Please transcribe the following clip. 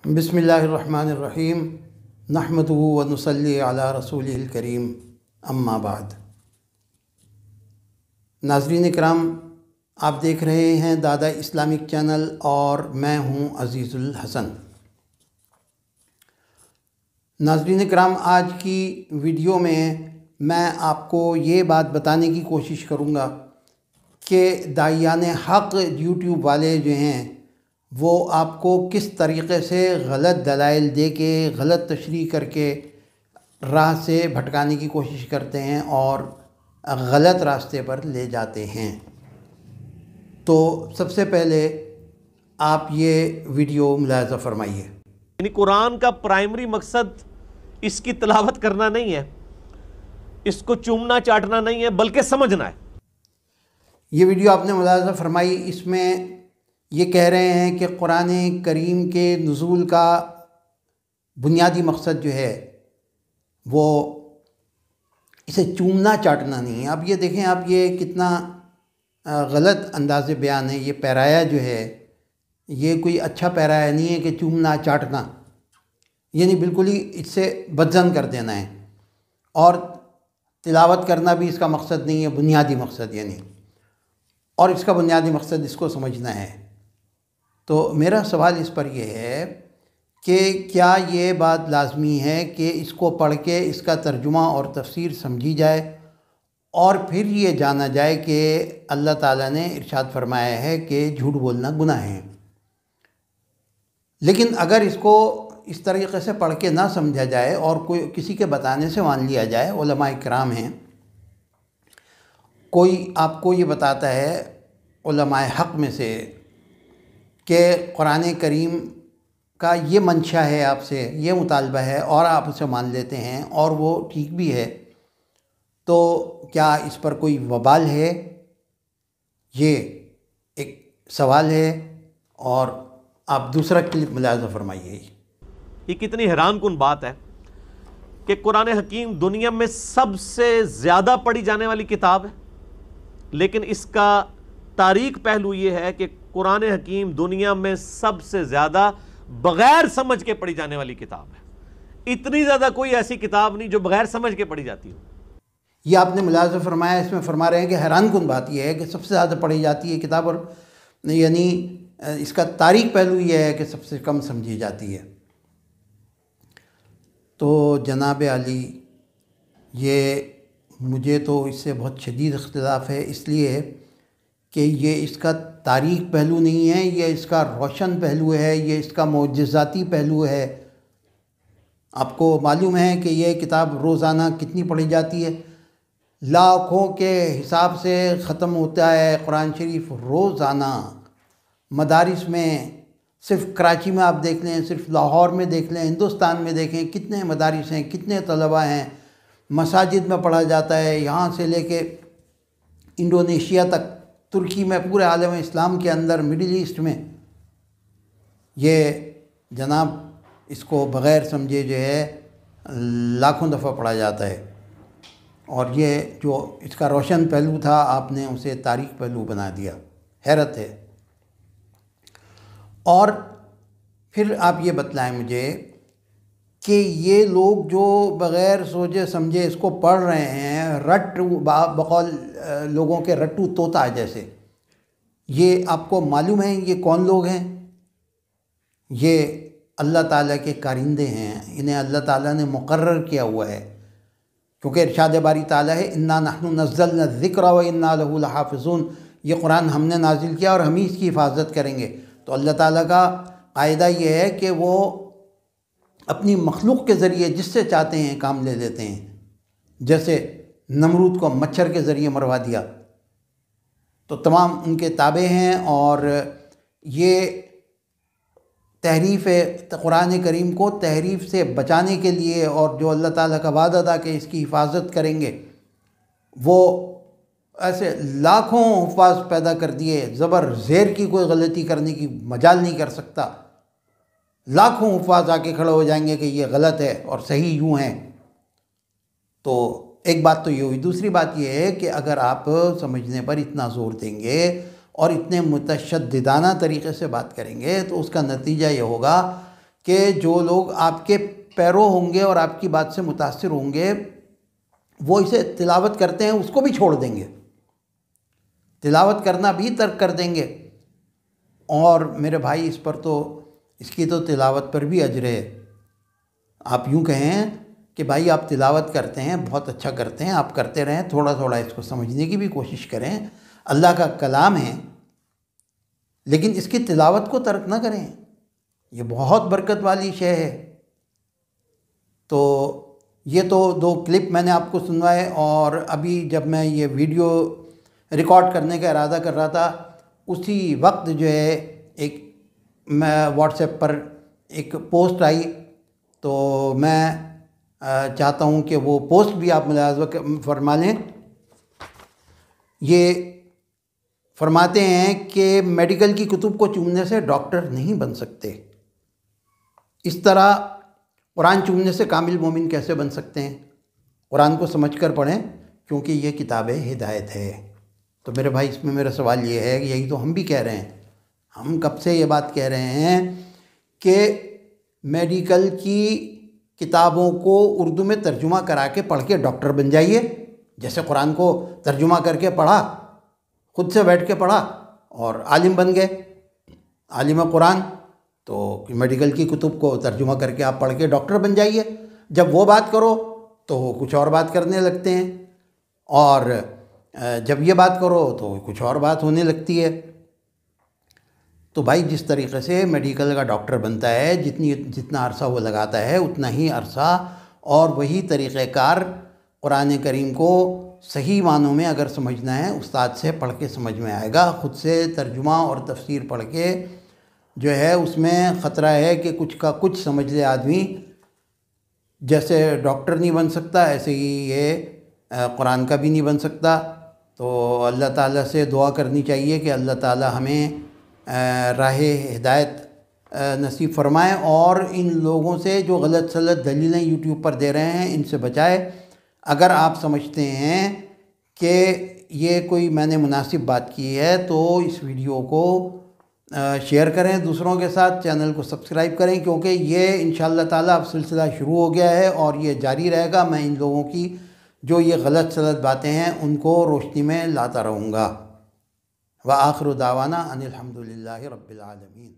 بسم اللہ الرحمن الرحیم نحمدہ و نصلی علی رسولہ الکریم اما بعد۔ ناظرین کرام، آپ دیکھ رہے ہیں دادا اسلامک چینل اور میں ہوں عزیز الحسن۔ ناظرین کرام، آج کی ویڈیو میں آپ کو یہ بات بتانے کی کوشش کروں گا کہ داعیان حق یوٹیوب والے جو ہیں وہ آپ کو کس طریقے سے غلط دلائل دے کے، غلط تشریح کر کے راہ سے بھٹکانے کی کوشش کرتے ہیں اور غلط راستے پر لے جاتے ہیں۔ تو سب سے پہلے آپ یہ ویڈیو ملاحظہ فرمائیے۔ یعنی قرآن کا پرائمری مقصد اس کی تلاوت کرنا نہیں ہے، اس کو چومنا چاٹنا نہیں ہے، بلکہ سمجھنا ہے۔ یہ ویڈیو آپ نے ملاحظہ فرمائی، اس میں یہ کہہ رہے ہیں کہ قرآن کریم کے نزول کا بنیادی مقصد جو ہے وہ اسے چومنا چاٹنا نہیں ہے۔ اب یہ دیکھیں، آپ یہ کتنا غلط انداز بیان ہے۔ یہ پیرایا جو ہے یہ کوئی اچھا پیرایا نہیں ہے کہ چومنا چاٹنا، یعنی بالکل ہی اس سے بدظن کر دینا ہے، اور تلاوت کرنا بھی اس کا مقصد نہیں ہے، بنیادی مقصد یعنی، اور اس کا بنیادی مقصد اس کو سمجھنا ہے۔ تو میرا سوال اس پر یہ ہے کہ کیا یہ بات لازمی ہے کہ اس کو پڑھ کے اس کا ترجمہ اور تفسیر سمجھی جائے اور پھر یہ جانا جائے کہ اللہ تعالیٰ نے ارشاد فرمایا ہے کہ جھوٹ بولنا گناہ ہے؟ لیکن اگر اس کو اس طریقے سے پڑھ کے نہ سمجھا جائے اور کوئی کسی کے بتانے سے مان لیا جائے، علماء کرام ہیں، کوئی آپ کو یہ بتاتا ہے علماء حق میں سے کہ قرآن کریم کا یہ منشا ہے، آپ سے یہ مطالبہ ہے، اور آپ اسے مان لیتے ہیں اور وہ ٹھیک بھی ہے، تو کیا اس پر کوئی وبال ہے؟ یہ ایک سوال ہے۔ اور آپ دوسرا کلپ ملاحظہ فرمائیے۔ یہ کتنی حیران کن بات ہے کہ قرآن حکیم دنیا میں سب سے زیادہ پڑھی جانے والی کتاب ہے، لیکن اس کا تاریخ پہلو یہ ہے کہ قرآن حکیم دنیا میں سب سے زیادہ بغیر سمجھ کے پڑھی جانے والی کتاب ہے۔ اتنی زیادہ کوئی ایسی کتاب نہیں جو بغیر سمجھ کے پڑھی جاتی ہو۔ یہ آپ نے ملاحظہ فرمایا، اس میں فرما رہے ہیں کہ حیران کن بات یہ ہے کہ سب سے زیادہ پڑھی جاتی ہے کتاب، اور یعنی اس کا تاریخ پہلو یہ ہے کہ سب سے کم سمجھی جاتی ہے۔ تو جناب علی، یہ مجھے تو اس سے بہت شدید اختلاف ہے، اس لیے کہ یہ اس کا تاریخ پہلو نہیں ہے، یہ اس کا روشن پہلو ہے، یہ اس کا معجزاتی پہلو ہے۔ آپ کو معلوم ہے کہ یہ کتاب روزانہ کتنی پڑھی جاتی ہے؟ لاکھوں کے حساب سے ختم ہوتا ہے قرآن شریف روزانہ۔ مدارس میں، صرف کراچی میں آپ دیکھ لیں، صرف لاہور میں دیکھ لیں، ہندوستان میں دیکھیں کتنے مدارس ہیں، کتنے طلباء ہیں، مساجد میں پڑھا جاتا ہے، یہاں سے لے کے انڈونیشیا تک، ترکی میں، پورے عالم اسلام کے اندر، مڈل ایسٹ میں۔ یہ جناب اس کو بغیر سمجھے جو ہے لاکھوں دفعہ پڑھا جاتا ہے، اور یہ جو اس کا روشن پہلو تھا آپ نے اسے تاریخ پہلو بنا دیا۔ حیرت ہے۔ اور پھر آپ یہ بتلائیں مجھے کہ یہ لوگ جو بغیر سوچے سمجھے اس کو پڑھ رہے ہیں، بقول لوگوں کے رٹو طوطا جیسے، یہ آپ کو معلوم ہے یہ کون لوگ ہیں؟ یہ اللہ تعالیٰ کے کارندے ہیں، انہیں اللہ تعالیٰ نے مقرر کیا ہوا ہے، کیونکہ ارشاد باری تعالیٰ ہے اِنَّا نَحْنُ نَزَّلْنَا الذِّكْرَ وَإِنَّا لَهُ لَحَافِظُونَ، یہ قرآن ہم نے نازل کیا اور ہم ہی اس کی حفاظت کریں گے۔ تو اللہ تعالیٰ کا قاعدہ یہ ہے کہ وہ اپنی مخلوق کے ذریعے جس سے چاہتے ہیں کام لے لیتے ہیں، جیسے نمرود کو مچھر کے ذریعے مروا دیا، تو تمام ان کے تابع ہیں۔ اور یہ تحریف قرآن کریم کو تحریف سے بچانے کے لیے، اور جو اللہ تعالیٰ کا وعدہ تھا کہ اس کی حفاظت کریں گے، وہ ایسے لاکھوں حفاظ پیدا کر دیے، زبر زیر کی کوئی غلطی کرنے کی مجال نہیں کر سکتا، لاکھوں حفاظ آ کے کھڑے ہو جائیں گے کہ یہ غلط ہے اور صحیح یوں ہے۔ تو ایک بات تو یہ ہوئی۔ دوسری بات یہ ہے کہ اگر آپ سمجھنے پر اتنا زور دیں گے اور اتنے متشددانہ طریقے سے بات کریں گے تو اس کا نتیجہ یہ ہوگا کہ جو لوگ آپ کے پیرو ہوں گے اور آپ کی بات سے متاثر ہوں گے وہ اسے تلاوت کرتے ہیں اس کو بھی چھوڑ دیں گے، تلاوت کرنا بھی ترک کر دیں گے۔ اور میرے بھائی اس کی تو تلاوت پر بھی اجر ہے۔ آپ یوں کہیں کہ بھائی آپ تلاوت کرتے ہیں، بہت اچھا کرتے ہیں، آپ کرتے رہیں، تھوڑا تھوڑا اس کو سمجھنے کی بھی کوشش کریں، اللہ کا کلام ہے، لیکن اس کی تلاوت کو ترک نہ کریں، یہ بہت برکت والی شے ہے۔ تو یہ تو 2 کلپ میں نے آپ کو سنوائے، اور ابھی جب میں یہ ویڈیو ریکارڈ کرنے کا ارادہ کر رہا تھا اسی وقت جو ہے میں واٹس ایپ پر ایک پوسٹ آئی، تو میں چاہتا ہوں کہ وہ پوسٹ بھی آپ ملاحظہ فرما لیں۔ یہ فرماتے ہیں کہ میڈیکل کی کتب کو چومنے سے ڈاکٹر نہیں بن سکتے، اس طرح قرآن چومنے سے کامل مومن کیسے بن سکتے ہیں؟ قرآن کو سمجھ کر پڑھیں، کیونکہ یہ کتاب ہدایت ہے۔ تو میرے بھائی اس میں میرا سوال یہ ہے کہ یہی تو ہم بھی کہہ رہے ہیں، ہم کب سے یہ بات کہہ رہے ہیں کہ میڈیکل کی کتابوں کو اردو میں ترجمہ کرا کے پڑھ کے ڈاکٹر بن جائیے، جیسے قرآن کو ترجمہ کر کے پڑھا، خود سے بیٹھ کے پڑھا اور عالم بن گئے، عالم قرآن۔ تو میڈیکل کی کتب کو ترجمہ کر کے آپ پڑھ کے ڈاکٹر بن جائیے۔ جب وہ بات کرو تو وہ کچھ اور بات کرنے لگتے ہیں، اور جب یہ بات کرو تو کچھ اور بات ہونے لگتی ہے۔ تو بھائی جس طریقے سے میڈیکل کا ڈاکٹر بنتا ہے، جتنا عرصہ وہ لگاتا ہے اتنا ہی عرصہ، اور وہی طریقہ کار قرآن کریم کو صحیح معنوں میں اگر سمجھنا ہے استاد سے پڑھ کے سمجھ میں آئے گا۔ خود سے ترجمہ اور تفسیر پڑھ کے جو ہے اس میں خطرہ ہے کہ کچھ کا کچھ سمجھ لے آدمی، جیسے ڈاکٹر نہیں بن سکتا ایسے ہی یہ قرآن کا بھی نہیں بن سکتا۔ تو اللہ تعالیٰ سے دعا کرنی چاہیے کہ اللہ تعالیٰ ہمیں راہ ہدایت نصیب فرمائے، اور ان لوگوں سے جو غلط سلط دلیلیں یوٹیوب پر دے رہے ہیں ان سے بچائے۔ اگر آپ سمجھتے ہیں کہ یہ کوئی میں نے مناسب بات کی ہے تو اس ویڈیو کو شیئر کریں دوسروں کے ساتھ، چینل کو سبسکرائب کریں، کیونکہ یہ انشاءاللہ تعالیٰ اب سلسلہ شروع ہو گیا ہے اور یہ جاری رہے گا۔ میں ان لوگوں کی جو یہ غلط سلط باتیں ہیں ان کو روشنی میں لاتا رہوں گا۔ وآخر دعوانا ان الحمد للہ رب العالمین۔